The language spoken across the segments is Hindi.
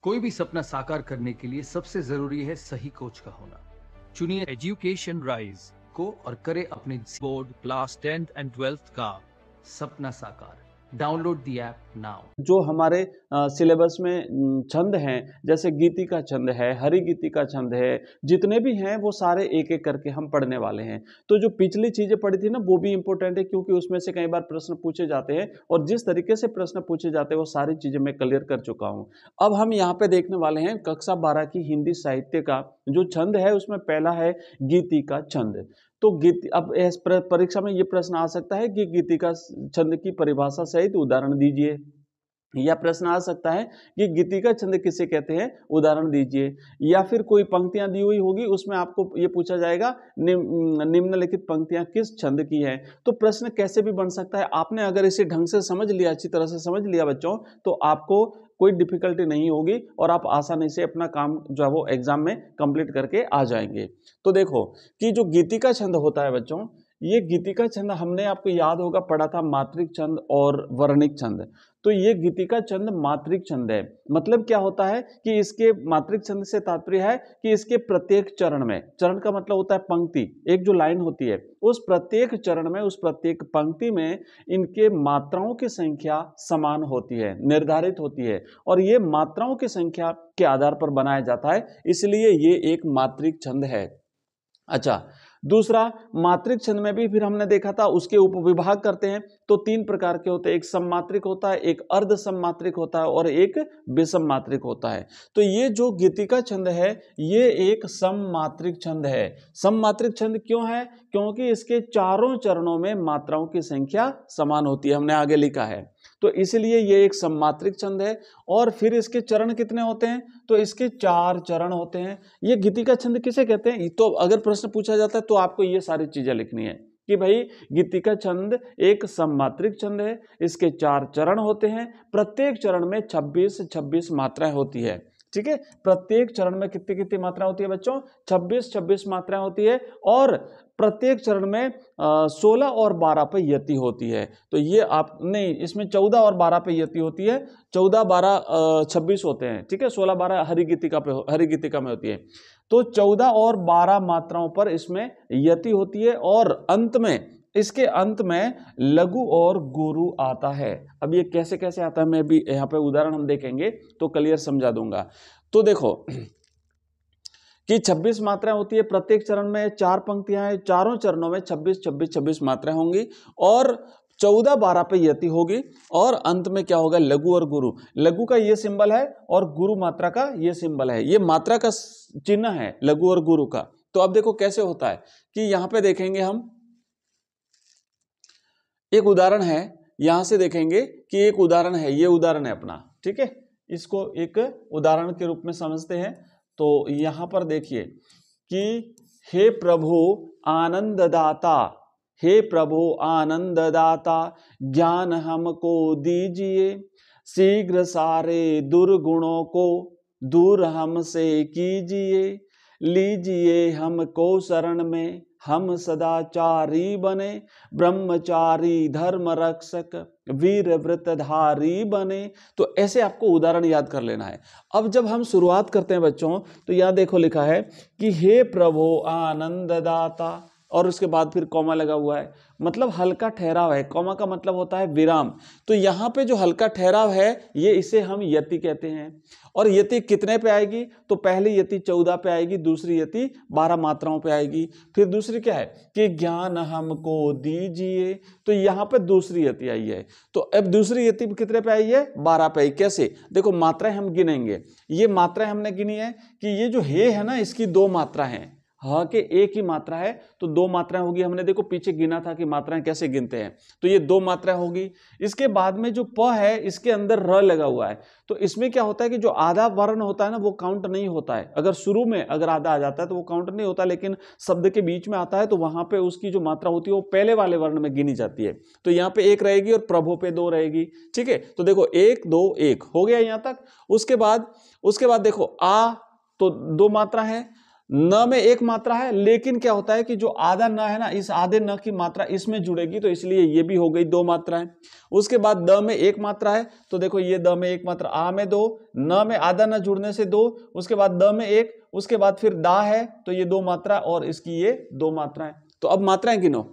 कोई भी सपना साकार करने के लिए सबसे जरूरी है सही कोच का होना। चुनिए एजुकेशन राइज को और करे अपने board class 10th and 12th का सपना साकार। Download the app now. जो हमारे सिलेबस में छंद हैं, जैसे गीति का छंद है, हरि गीति का छंद है, जितने भी हैं वो सारे एक एक करके हम पढ़ने वाले हैं। तो जो पिछली चीजें पढ़ी थी ना वो भी इंपॉर्टेंट है, क्योंकि उसमें से कई बार प्रश्न पूछे जाते हैं और जिस तरीके से प्रश्न पूछे जाते हैं वो सारी चीजें मैं क्लियर कर चुका हूं। अब हम यहाँ पे देखने वाले हैं कक्षा 12 की हिंदी साहित्य का जो छंद है, उसमें पहला है गीति का छंद। तो गीति, अब परीक्षा में ये प्रश्न आ सकता है कि गीति का छंद की परिभाषा सहित उदाहरण दीजिए, या प्रश्न आ सकता है कि गीति का छंद किसे कहते हैं, उदाहरण दीजिए। या फिर कोई पंक्तियां दी हुई होगी, उसमें आपको ये पूछा जाएगा निम्नलिखित पंक्तियां किस छंद की हैं। तो प्रश्न कैसे भी बन सकता है। आपने अगर इसे ढंग से समझ लिया, अच्छी तरह से समझ लिया बच्चों, तो आपको कोई डिफिकल्टी नहीं होगी और आप आसानी से अपना काम जो है वो एग्जाम में कंप्लीट करके आ जाएंगे। तो देखो कि जो गीति का छंद होता है बच्चों, ये गीति का छंद हमने आपको याद होगा पढ़ा था मात्रिक छंद और वर्णिक छंद। तो ये गीति का छंद मात्रिक छंद है। मतलब क्या होता है कि इसके मात्रिक छंद से तात्पर्य है कि इसके प्रत्येक चरण में, चरण का मतलब होता है पंक्ति, एक जो लाइन होती है उस प्रत्येक चरण में, उस प्रत्येक पंक्ति में इनके मात्राओं की संख्या समान होती है, निर्धारित होती है, और ये मात्राओं की संख्या के आधार पर बनाया जाता है, इसलिए ये एक मात्रिक छंद है। अच्छा, दूसरा मात्रिक छंद में भी फिर हमने देखा था उसके उपविभाग करते हैं तो तीन प्रकार के होते हैं, एक सममात्रिक होता है, एक अर्ध सममात्रिक होता है और एक विषम मात्रिक होता है। तो ये जो गीति का छंद है ये एक सममात्रिक छंद है। सममात्रिक छंद क्यों है? क्योंकि इसके चारों चरणों में मात्राओं की संख्या समान होती है, हमने आगे लिखा है, तो इसलिए ये एक सममात्रिक छंद है। और फिर इसके चरण कितने होते हैं? तो इसके 4 चरण होते हैं। ये गीति का छंद किसे कहते हैं? तो अगर प्रश्न पूछा जाता है तो आपको ये सारी चीजें लिखनी है कि भाई गीति का छंद एक सममात्रिक छंद है, इसके 4 चरण होते हैं, प्रत्येक चरण में 26-26 मात्राएं होती है। ठीक है, प्रत्येक चरण में कितनी कितनी मात्रा होती है बच्चों? 26-26 मात्राएं होती है, और प्रत्येक चरण में 16 और 12 पे यति होती है। तो ये आप नहीं, इसमें 14 और 12 पे यति होती है, 14 12 26 होते हैं। ठीक है, 16 12 हरि गीतिका में होती है। तो 14 और 12 मात्राओं पर इसमें यति होती है, और अंत में, इसके अंत में लघु और गुरु आता है। अब ये कैसे कैसे आता है मैं भी यहाँ पे उदाहरण हम देखेंगे तो क्लियर समझा दूंगा। तो देखो कि 26 मात्राएं होती है, प्रत्येक चरण में 4 पंक्तियां हैं, चारों चरणों में 26-26-26 मात्राएं होंगी, और 14 12 पे यति होगी, और अंत में क्या होगा? लघु और गुरु। लघु का ये सिंबल है और गुरु मात्रा का ये सिंबल है, ये मात्रा का चिन्ह है लघु और गुरु का। तो अब देखो कैसे होता है कि यहां पे देखेंगे हम एक उदाहरण है, यहां से देखेंगे कि एक उदाहरण है, ये उदाहरण है अपना। ठीक है, इसको एक उदाहरण के रूप में समझते हैं। तो यहां पर देखिए कि हे प्रभु आनंददाता, हे प्रभु आनंददाता, ज्ञान हमको दीजिए, शीघ्र सारे दुर्गुणों को दूर हमसे कीजिए, लीजिए हमको शरण में, हम सदाचारी बने, ब्रह्मचारी धर्म रक्षक, वीर व्रतधारी बने। तो ऐसे आपको उदाहरण याद कर लेना है। अब जब हम शुरुआत करते हैं बच्चों, तो यहां देखो लिखा है कि हे प्रभु आनंददाता, और उसके बाद फिर कॉमा लगा हुआ है, मतलब हल्का ठहराव है। कॉमा का मतलब होता है विराम। तो यहाँ पे जो हल्का ठहराव है ये इसे हम यति कहते हैं। और यति कितने पे आएगी? तो पहली यति 14 पे आएगी, दूसरी यति 12 मात्राओं पे आएगी। फिर दूसरी क्या है कि ज्ञान हमको दीजिए, तो यहाँ पे दूसरी यति आई है। तो अब दूसरी यति कितने पे आई है? 12 पे आई। कैसे? देखो मात्राएं हम गिनेंगे, ये मात्राएं हमने गिनी है कि ये जो हे है ना, इसकी 2 मात्रा है, हाँ के एक ही मात्रा है तो 2 मात्राएं होगी। हमने देखो पीछे गिना था कि मात्राएं कैसे गिनते हैं, तो ये 2 मात्राएं होगी। इसके बाद में जो प है इसके अंदर र लगा हुआ है, तो इसमें क्या होता है कि जो आधा वर्ण होता है ना वो काउंट नहीं होता है। अगर शुरू में अगर आधा आ जाता है तो वो काउंट नहीं होता, लेकिन शब्द के बीच में आता है तो वहां पे उसकी जो मात्रा होती है वो पहले वाले वर्ण में गिनी जाती है। तो यहाँ पे 1 रहेगी और प्रभु पे 2 रहेगी। ठीक है, तो देखो 1 2 1 हो गया यहाँ तक। उसके बाद देखो आ, तो 2 मात्रा है, न में एक मात्रा है, लेकिन क्या होता है कि जो आधा न है ना, इस आधे न की मात्रा इसमें जुड़ेगी, तो इसलिए ये भी हो गई 2 मात्राएं। उसके बाद द में एक मात्रा है, तो देखो ये द में एक मात्रा, आ में 2, न में आधा न जुड़ने से 2, उसके बाद द में 1, उसके बाद फिर दा है, तो ये 2 मात्रा और इसकी ये 2 मात्राएं। तो अब मात्राएं गिनो,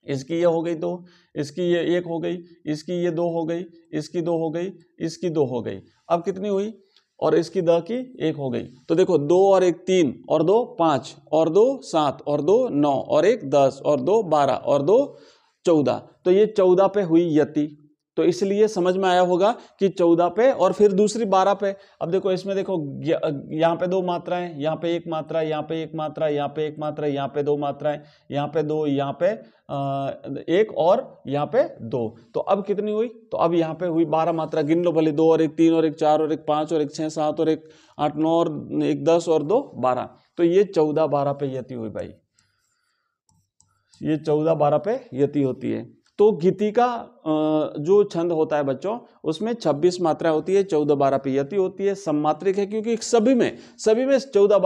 इसकी ये हो गई 2, इसकी ये 1 हो गई, इसकी ये 2 हो गई, इसकी 2 हो गई, इसकी 2 हो गई। अब कितनी हुई, और इसकी द की 1 हो गई। तो देखो 2 और 1 3 और 2 5 और 2 7 और 2 9 और 1 10 और 2 12 और 2 14, तो ये 14 पे हुई यति। तो इसलिए समझ में आया होगा कि 14 पे और फिर दूसरी 12 पे। अब देखो इसमें देखो यहाँ पे 2 मात्राएं, यहाँ पे 1 मात्रा, यहाँ पे 1 मात्रा, यहाँ पे 1 मात्रा, यहाँ पे 2 मात्राएं, यहाँ पे 2, यहाँ पे 1 और यहाँ पे 2। तो अब कितनी हुई, तो अब यहाँ पे हुई 12 मात्रा। गिन लो भले, 2 और 1 3 और 1 4 और 1 5 और 1 6 7 और 1 8 9 और 1 10 और 2 12। तो ये 14 12 पे यति हुई भाई, ये 14 12 पे यति होती है। तो गीति का जो छंद होता है बच्चों, उसमें 26 मात्रा होती है, 14 12 पे यति होती है। सम्मात्रिक है क्योंकि सभी में 14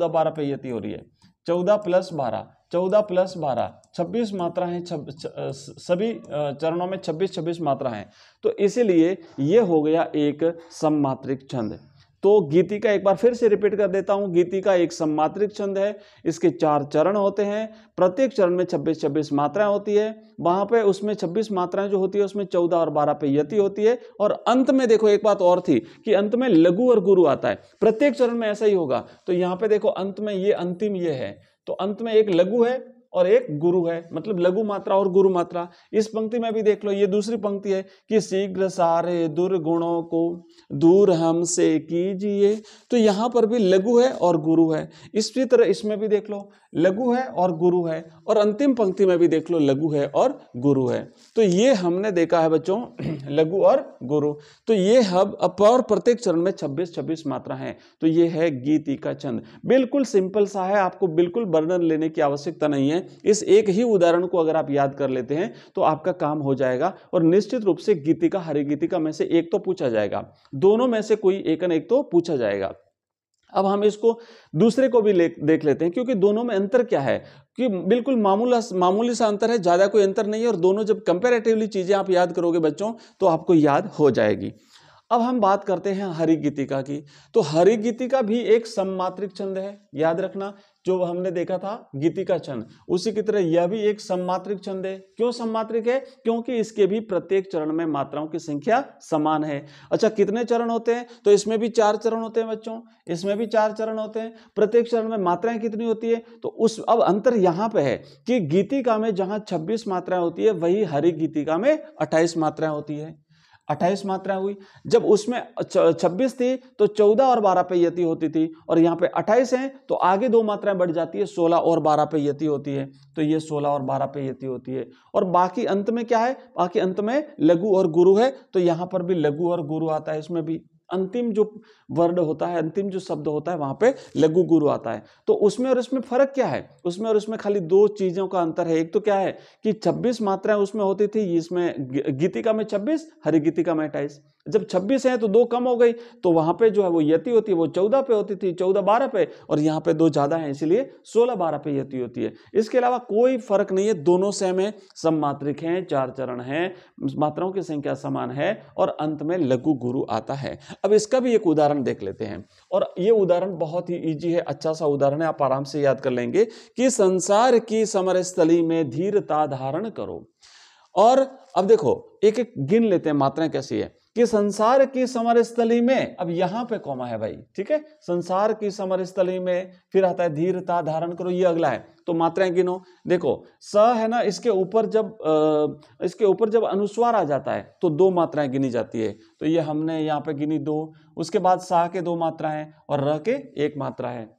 12 पे यति हो रही है। 14 प्लस 12 14 प्लस 12 26 मात्रा है, सभी चरणों में 26 मात्रा है। तो इसीलिए ये हो गया एक सम्मात्रिक छंद। तो गीति का एक बार फिर से रिपीट कर देता हूं, गीति का एक सम्मात्रिक छंद है। इसके 4 चरण होते हैं, प्रत्येक चरण में 26 मात्राएं होती है। वहां पे उसमें 26 मात्राएं जो होती है उसमें 14 और 12 पे यति होती है। और अंत में देखो एक बात और थी कि अंत में लघु और गुरु आता है, प्रत्येक चरण में ऐसा ही होगा। तो यहाँ पे देखो अंत में ये अंतिम ये है, तो अंत में एक लघु है और एक गुरु है, मतलब लघु मात्रा और गुरु मात्रा। इस पंक्ति में भी देख लो, ये दूसरी पंक्ति है कि शीघ्र सारे दुर्गुणों को दूर हमसे कीजिए। तो यहां पर भी लघु है और गुरु है। इसी तरह इसमें भी देख लो लघु है और गुरु है, और अंतिम पंक्ति में भी देख लो लघु है और गुरु है। तो ये हमने देखा है बच्चों लघु और गुरु। तो ये अब और प्रत्येक चरण में 26 मात्रा है। तो ये है गीति का छंद, बिल्कुल सिंपल सा है, आपको बिल्कुल वर्णन लेने की आवश्यकता नहीं है। इस एक ही उदाहरण को अगर आप याद कर लेते हैं तो आपका काम हो जाएगा, और निश्चित रूप से गीतिका हरिगीतिका में से एक तो पूछा जाएगा, दोनों में से कोई एक न एक तो पूछा जाएगा। अब हम इसको दूसरे को भी देख लेते हैं, क्योंकि दोनों में अंतर क्या है कि बिल्कुल मामूली सा अंतर है, ज्यादा कोई अंतर नहीं है। और दोनों जब कंपैरेटिवली चीजें आप याद करोगे बच्चों तो आपको याद हो जाएगी। अब हम बात करते हैं हरिगीतिका की। तो हरिगीतिका भी एक सम्मात्रिक छंद है, याद रखना, जो हमने देखा था गीतिका छंद, उसी की तरह यह भी एक सम्मात्रिक छंद है। क्यों सम्मात्रिक है? क्योंकि इसके भी प्रत्येक चरण में मात्राओं की संख्या समान है। अच्छा, कितने चरण होते हैं? तो इसमें भी 4 चरण होते हैं बच्चों, इसमें भी 4 चरण होते हैं। प्रत्येक चरण में मात्राएं कितनी होती है? तो अब अंतर यहां पे है कि गीतिका में जहां 26 मात्राएं होती है, वही हरिगीतिका में 28 मात्राएं होती है। 28 मात्राएं हुई। जब उसमें 26 थी तो 14 और 12 पे यति होती थी, और यहाँ पे 28 है तो आगे 2 मात्राएं बढ़ जाती है, 16 और 12 पे यति होती है। तो ये 16 और 12 पे यति होती है। और बाकी अंत में क्या है? बाकी अंत में लघु और गुरु है, तो यहाँ पर भी लघु और गुरु आता है। इसमें भी अंतिम जो वर्ड होता है, अंतिम जो शब्द होता है, वहां पे लघु गुरु आता है। तो उसमें और इसमें फर्क क्या है? उसमें और इसमें खाली 2 चीजों का अंतर है। एक तो क्या है कि 26 मात्राएं उसमें होती थी, इसमें गीतिका में 26, हरिगीतिका में 28। जब 26 है तो 2 कम हो गई, तो वहां पे जो है वो यति होती है, वो 14 पे होती थी, 14 12 पे, और यहाँ पे 2 ज्यादा है इसलिए 16 12 पे यति होती है। इसके अलावा कोई फर्क नहीं है, दोनों सेम है, सम्मात्रिक हैं, 4 चरण हैं, मात्राओं की संख्या समान है, और अंत में लघु गुरु आता है। अब इसका भी एक उदाहरण देख लेते हैं, और ये उदाहरण बहुत ही इजी है, अच्छा सा उदाहरण है, आप आराम से याद कर लेंगे कि संसार की समरस्थली में धीरता धारण करो। और अब देखो एक एक गिन लेते हैं मात्राएं कैसी है कि संसार की समरस्थली में, अब यहां पे कॉमा है भाई, ठीक है, संसार की समरस्थली में, फिर आता है धीरता धारण करो, ये अगला है। तो मात्राएं गिनो, देखो स है ना, इसके ऊपर जब अनुस्वार आ जाता है तो 2 मात्राएं गिनी जाती है। तो ये हमने यहाँ पे गिनी 2, उसके बाद सा के 2 मात्राएं और र के 1 मात्रा है।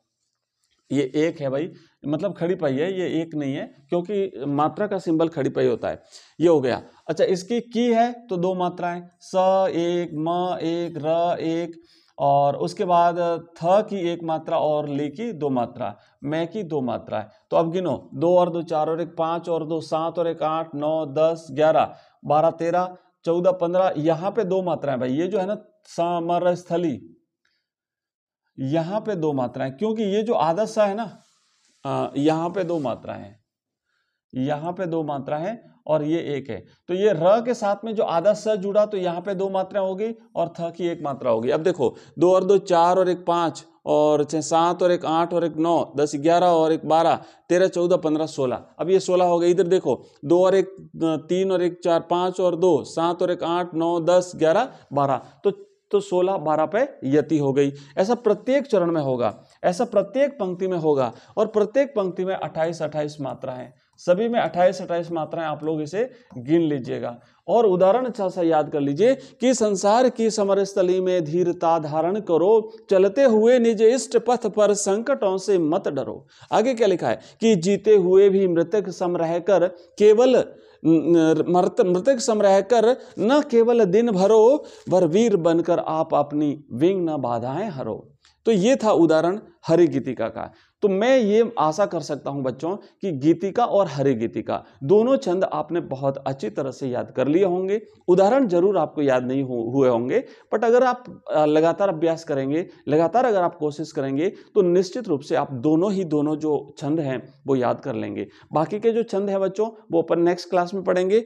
ये 1 है भाई, मतलब खड़ी पाई है, ये 1 नहीं है, क्योंकि मात्रा का सिंबल खड़ी पाई होता है। ये हो गया। अच्छा, इसकी की है तो 2 मात्राएं, स 1, म 1, र 1, और उसके बाद थ की 1 मात्रा और ले की 2 मात्रा, मैं की 2 मात्रा है। तो अब गिनो, 2 और 2 4 और 1 5 और 2 7 और 1 8 9 10 11 12 13 14 15, यहाँ पे 2 मात्राएं भाई। ये जो है ना समरस्थली, यहाँ पे दो मात्राएं, क्योंकि ये जो आदर्श सा है ना, यहाँ पे दो मात्रा है, यहाँ पे दो मात्रा है और ये एक है, तो ये र के साथ में जो आदर्श स जुड़ा तो यहाँ पे दो मात्राएं होगी और थ की एक मात्रा होगी। अब देखो 2 और 2 4 और 1 5 और 6 7 और 1 8 और 1 9 10 11 और 1 12 13 14 15 16। अब ये 16 हो गए। इधर देखो 2 और 1 3 और 1 4 5 और 2 7 और 1 8 9 10 11 12, तो 16 12 पे यति हो गई। ऐसा प्रत्येक चरण में होगा, ऐसा प्रत्येक पंक्ति में होगा और प्रत्येक पंक्ति में 28 28 मात्रा है, सभी में 28 28 मात्राएं। आप लोग इसे गिन लीजिएगा और उदाहरण अच्छा सा याद कर लीजिए कि संसार की समरस्थली में धीरता धारण करो, चलते हुए निज इष्ट पथ पर संकटों से मत डरो। आगे क्या लिखा है कि जीते हुए भी मृतक सम रहकर केवल मृतक सम रहकर न केवल दिन भरो, वर वीर बनकर आप अपनी विंग न बाधाएं हरो। तो ये था उदाहरण हरि गीतिका का। तो मैं ये आशा कर सकता हूं बच्चों कि गीतिका और हरि गीतिका दोनों छंद आपने बहुत अच्छी तरह से याद कर लिए होंगे। उदाहरण जरूर आपको याद नहीं हुए होंगे, बट अगर आप लगातार अभ्यास करेंगे, लगातार अगर आप कोशिश करेंगे तो निश्चित रूप से आप दोनों जो छंद हैं वो याद कर लेंगे। बाकी के जो छंद हैं बच्चों वो अपन नेक्स्ट क्लास में पढ़ेंगे।